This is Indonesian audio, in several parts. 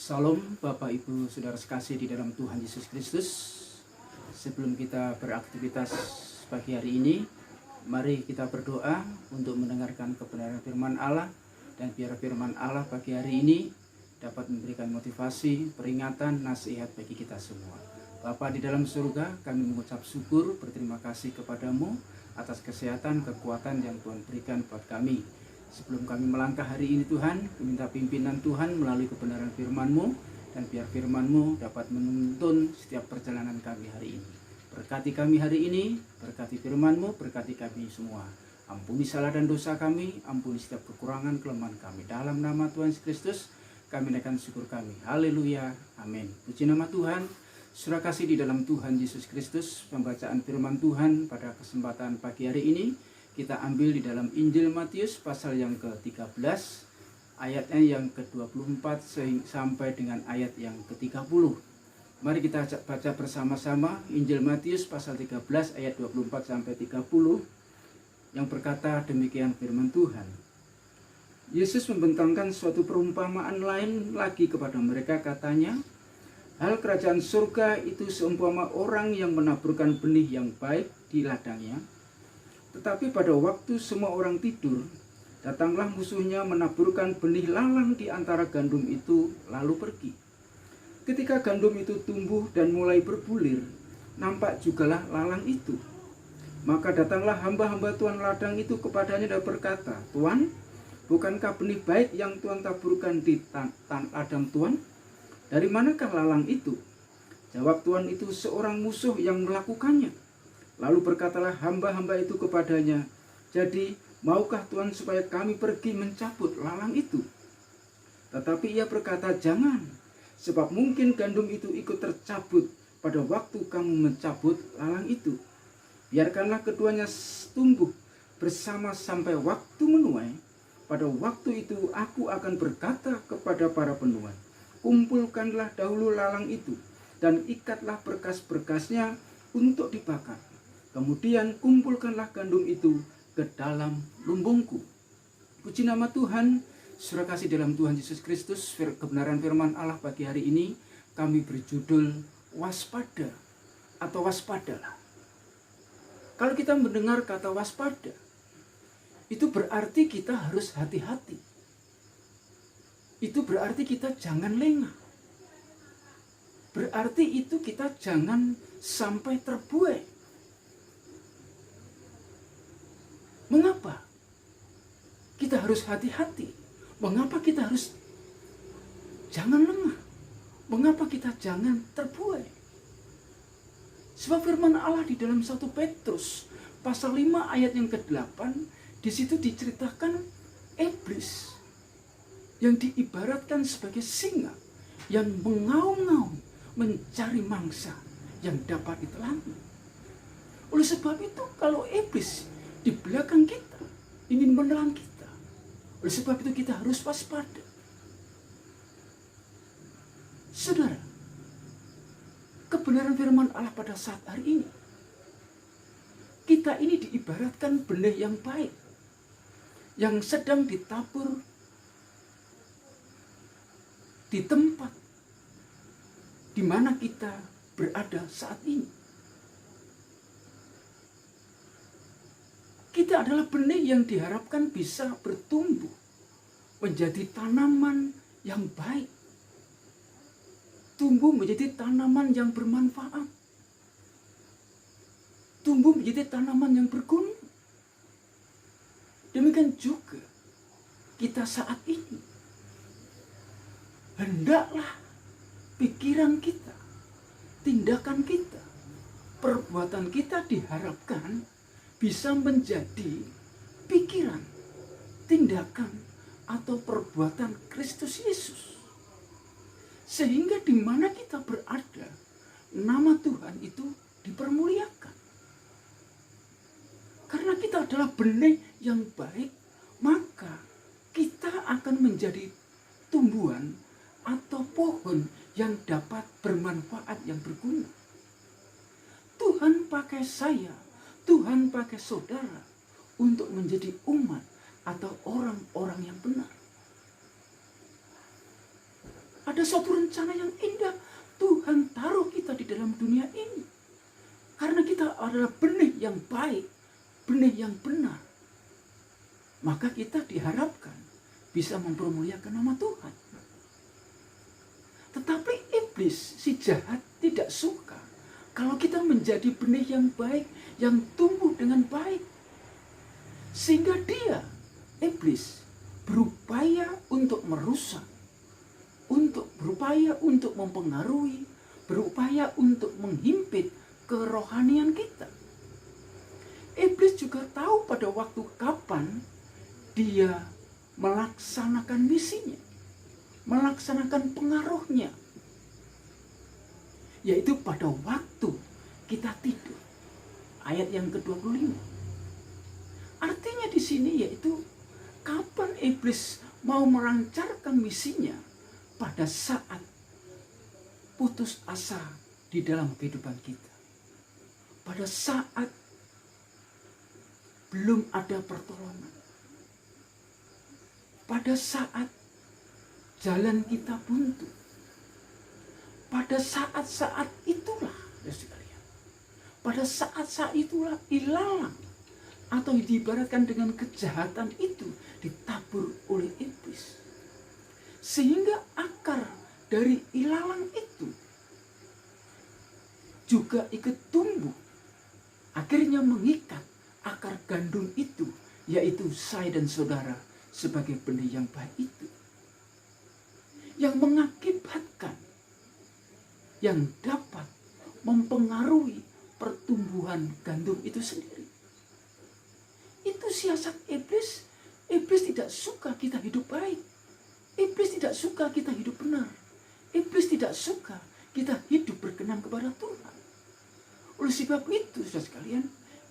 Salam Bapak Ibu Saudara sekasih di dalam Tuhan Yesus Kristus. Sebelum kita beraktivitas pagi hari ini, mari kita berdoa untuk mendengarkan kebenaran firman Allah. Dan biar firman Allah pagi hari ini dapat memberikan motivasi, peringatan, nasihat bagi kita semua. Bapa di dalam surga, kami mengucap syukur, berterima kasih kepadamu atas kesehatan, kekuatan yang Tuhan berikan buat kami. Sebelum kami melangkah hari ini Tuhan, minta pimpinan Tuhan melalui kebenaran firman-Mu, dan biar firman-Mu dapat menuntun setiap perjalanan kami hari ini. Berkati kami hari ini, berkati firman-Mu, berkati kami semua. Ampuni salah dan dosa kami, ampuni setiap kekurangan kelemahan kami. Dalam nama Tuhan Yesus Kristus, kami naikkan syukur kami. Haleluya, amin. Puji nama Tuhan. Saudara kasih di dalam Tuhan Yesus Kristus, pembacaan firman Tuhan pada kesempatan pagi hari ini kita ambil di dalam Injil Matius pasal yang ke-13, ayatnya yang ke-24 sampai dengan ayat yang ke-30. Mari kita baca bersama-sama Injil Matius pasal 13 ayat 24 sampai 30 yang berkata demikian firman Tuhan. Yesus membentangkan suatu perumpamaan lain lagi kepada mereka, katanya, hal kerajaan surga itu seumpama orang yang menaburkan benih yang baik di ladangnya. Tetapi pada waktu semua orang tidur, datanglah musuhnya menaburkan benih lalang di antara gandum itu, lalu pergi. Ketika gandum itu tumbuh dan mulai berbulir, nampak jugalah lalang itu. Maka datanglah hamba-hamba Tuhan ladang itu kepadanya dan berkata, Tuan, bukankah benih baik yang Tuhan taburkan di ladang Tuan? Dari manakah lalang itu? Jawab Tuan, itu seorang musuh yang melakukannya. Lalu berkatalah hamba-hamba itu kepadanya, jadi maukah Tuhan supaya kami pergi mencabut lalang itu? Tetapi ia berkata, jangan, sebab mungkin gandum itu ikut tercabut pada waktu kamu mencabut lalang itu. Biarkanlah keduanya tumbuh bersama sampai waktu menuai. Pada waktu itu aku akan berkata kepada para penuai, kumpulkanlah dahulu lalang itu dan ikatlah berkas-berkasnya untuk dibakar. Kemudian kumpulkanlah gandum itu ke dalam lumbungku. Puji nama Tuhan. Saudara kasih dalam Tuhan Yesus Kristus, kebenaran firman Allah pagi hari ini kami berjudul waspada atau waspadalah. Kalau kita mendengar kata waspada, itu berarti kita harus hati-hati. Itu berarti kita jangan lengah. Berarti itu kita jangan sampai terbuai. Mengapa kita harus hati-hati? Mengapa kita harus jangan lengah? Mengapa kita jangan terbuai? Sebab firman Allah di dalam 1 Petrus pasal 5 ayat yang ke-8, di situ diceritakan iblis yang diibaratkan sebagai singa yang mengaum-ngaum mencari mangsa yang dapat ditelan. Oleh sebab itu, kalau iblis di belakang kita ingin menelan kita, oleh sebab itu kita harus waspada. Saudara, kebenaran firman Allah pada saat hari ini, kita ini diibaratkan benih yang baik yang sedang ditabur di tempat di mana kita berada saat ini. Kita adalah benih yang diharapkan bisa bertumbuh menjadi tanaman yang baik, tumbuh menjadi tanaman yang bermanfaat, tumbuh menjadi tanaman yang berguna. Demikian juga kita saat ini, hendaklah pikiran kita, tindakan kita, perbuatan kita diharapkan bisa menjadi pikiran, tindakan, atau perbuatan Kristus Yesus. Sehingga di mana kita berada, nama Tuhan itu dipermuliakan. Karena kita adalah benih yang baik, maka kita akan menjadi tumbuhan atau pohon yang dapat bermanfaat, yang berguna. Tuhan pakai saya, Tuhan pakai saudara untuk menjadi umat atau orang-orang yang benar. Ada suatu rencana yang indah. Tuhan taruh kita di dalam dunia ini. Karena kita adalah benih yang baik, benih yang benar. Maka kita diharapkan bisa mempermuliakan nama Tuhan. Tetapi iblis, si jahat, tidak suka kalau kita menjadi benih yang baik, yang tumbuh dengan baik. Sehingga dia, iblis, berupaya untuk merusak, berupaya untuk mempengaruhi, berupaya untuk menghimpit kerohanian kita. Iblis juga tahu pada waktu kapan dia melaksanakan misinya, melaksanakan pengaruhnya, yaitu pada waktu kita tidur. Ayat yang ke-25. Artinya di sini yaitu kapan iblis mau melancarkan misinya, pada saat putus asa di dalam kehidupan kita. Pada saat belum ada pertolongan. Pada saat jalan kita buntu. Pada saat-saat itulah, ya sekalian. Pada saat-saat itulah ilalang atau diibaratkan dengan kejahatan itu ditabur oleh iblis. Sehingga akar dari ilalang itu juga ikut tumbuh. Akhirnya mengikat akar gandum itu, yaitu saya dan saudara sebagai benih yang baik itu. Yang mengakibatkan, yang dapat mempengaruhi pertumbuhan gandum itu sendiri. Itu siasat iblis. Iblis tidak suka kita hidup baik. Iblis tidak suka kita hidup benar. Iblis tidak suka kita hidup berkenan kepada Tuhan. Oleh sebab itu, saudara sekalian,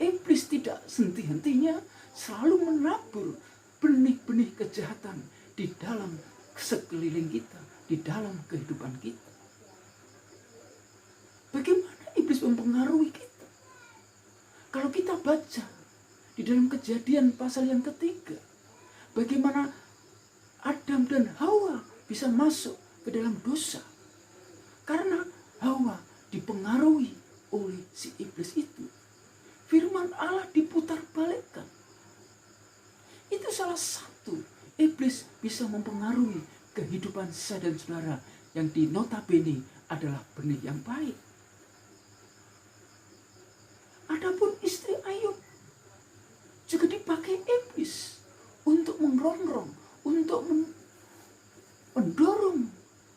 iblis tidak henti-hentinya selalu menabur benih-benih kejahatan di dalam sekeliling kita, di dalam kehidupan kita. Bagaimana iblis mempengaruhi kita? Kalau kita baca di dalam Kejadian pasal yang ketiga, bagaimana Adam dan Hawa bisa masuk ke dalam dosa. Karena Hawa dipengaruhi oleh si iblis itu. Firman Allah diputar balikkan. Itu salah satu iblis bisa mempengaruhi kehidupan saya dan saudara yang di notabene adalah benih yang baik. Adapun istri Ayub juga dipakai iblis untuk merongrong, untuk mendorong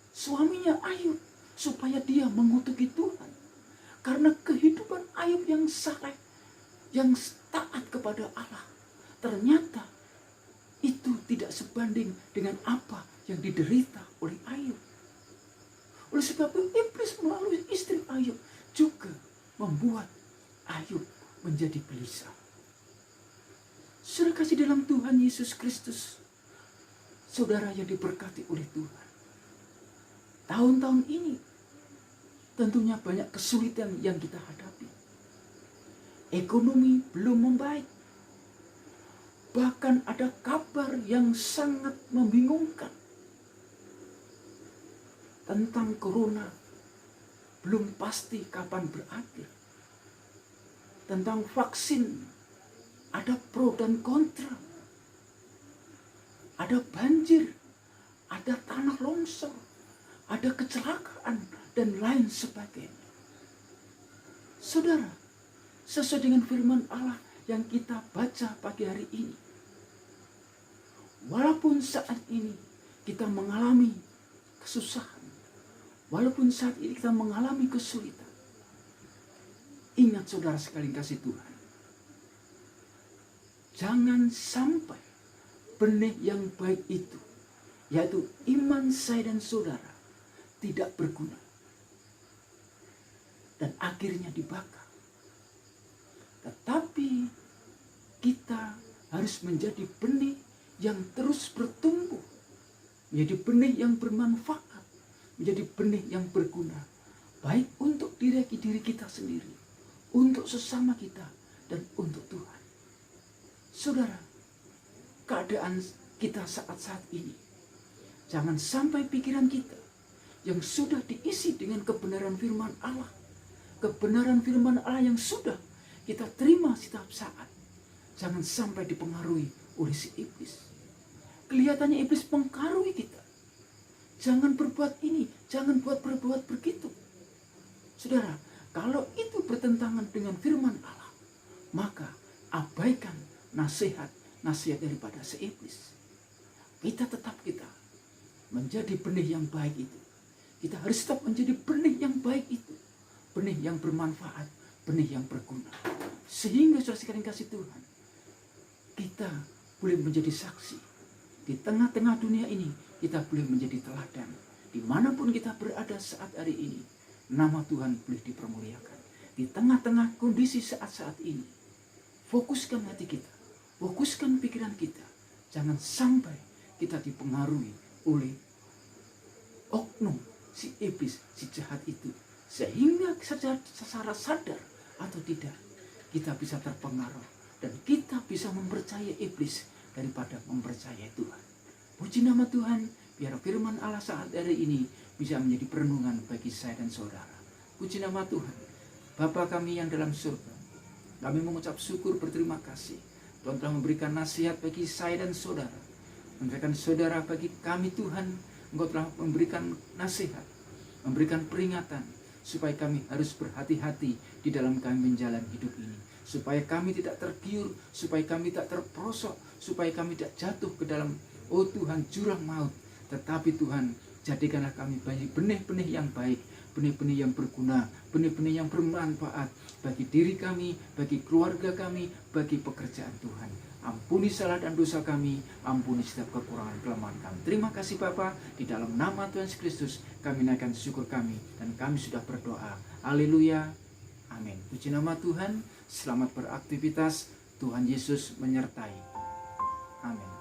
suaminya Ayub supaya dia mengutuki Tuhan. Karena kehidupan Ayub yang saleh, yang taat kepada Allah, ternyata itu tidak sebanding dengan apa yang diderita oleh Ayub. Oleh sebab itu iblis melalui istri Ayub juga membuat Ayub menjadi gelisah. Saudara kasih dalam Tuhan Yesus Kristus, saudara yang diberkati oleh Tuhan. Tahun-tahun ini tentunya banyak kesulitan yang kita hadapi. Ekonomi belum membaik. Bahkan ada kabar yang sangat membingungkan tentang corona. Belum pasti kapan berakhir. Tentang vaksin ada pro dan kontra. Ada banjir, ada tanah longsor, ada kecelakaan, dan lain sebagainya. Saudara, sesuai dengan firman Allah yang kita baca pagi hari ini, walaupun saat ini kita mengalami kesusahan, walaupun saat ini kita mengalami kesulitan, ingat saudara sekalian kasih Tuhan, jangan sampai benih yang baik itu, yaitu iman saya dan saudara, tidak berguna dan akhirnya dibakar. Tetapi kita harus menjadi benih yang terus bertumbuh, menjadi benih yang bermanfaat, menjadi benih yang berguna, baik untuk diri kita sendiri, untuk sesama kita, dan untuk Tuhan. Saudara, keadaan kita saat-saat ini, jangan sampai pikiran kita yang sudah diisi dengan kebenaran firman Allah. Kebenaran firman Allah yang sudah kita terima setiap saat. Jangan sampai dipengaruhi oleh si iblis. Kelihatannya iblis mempengaruhi kita. Jangan berbuat ini, jangan berbuat begitu. Saudara, kalau itu bertentangan dengan firman Allah, maka abaikan nasihat daripada si iblis. Kita menjadi benih yang baik itu. Kita harus tetap menjadi benih yang baik itu. Benih yang bermanfaat, benih yang berguna. Sehingga saudara sekalian kasih Tuhan, kita boleh menjadi saksi. Di tengah-tengah dunia ini, kita boleh menjadi teladan. Dimanapun kita berada saat hari ini, nama Tuhan boleh dipermuliakan. Di tengah-tengah kondisi saat-saat ini, fokuskan hati kita, fokuskan pikiran kita. Jangan sampai kita dipengaruhi oleh oknum si iblis, si jahat itu. Sehingga secara sadar atau tidak, kita bisa terpengaruh. Dan kita bisa mempercayai iblis daripada mempercayai Tuhan. Puji nama Tuhan, biar firman Allah saat hari ini bisa menjadi perenungan bagi saya dan saudara. Puji nama Tuhan. Bapa kami yang dalam surga, kami mengucap syukur berterima kasih. Tuhan telah memberikan nasihat bagi saya dan saudara. Memberikan saudara bagi kami Tuhan, Engkau telah memberikan nasihat, memberikan peringatan, supaya kami harus berhati-hati di dalam kami menjalani hidup ini. Supaya kami tidak tergiur, supaya kami tidak terperosok, supaya kami tidak jatuh ke dalam, oh Tuhan, jurang maut. Tetapi Tuhan, jadikanlah kami benih-benih yang baik, benih-benih yang berguna, benih-benih yang bermanfaat bagi diri kami, bagi keluarga kami, bagi pekerjaan Tuhan. Ampuni salah dan dosa kami, ampuni setiap kekurangan kelemahan kami. Terima kasih Bapa, di dalam nama Tuhan Yesus Kristus kami naikkan syukur kami, dan kami sudah berdoa. Haleluya, amin. Puji nama Tuhan, selamat beraktivitas, Tuhan Yesus menyertai. Amin.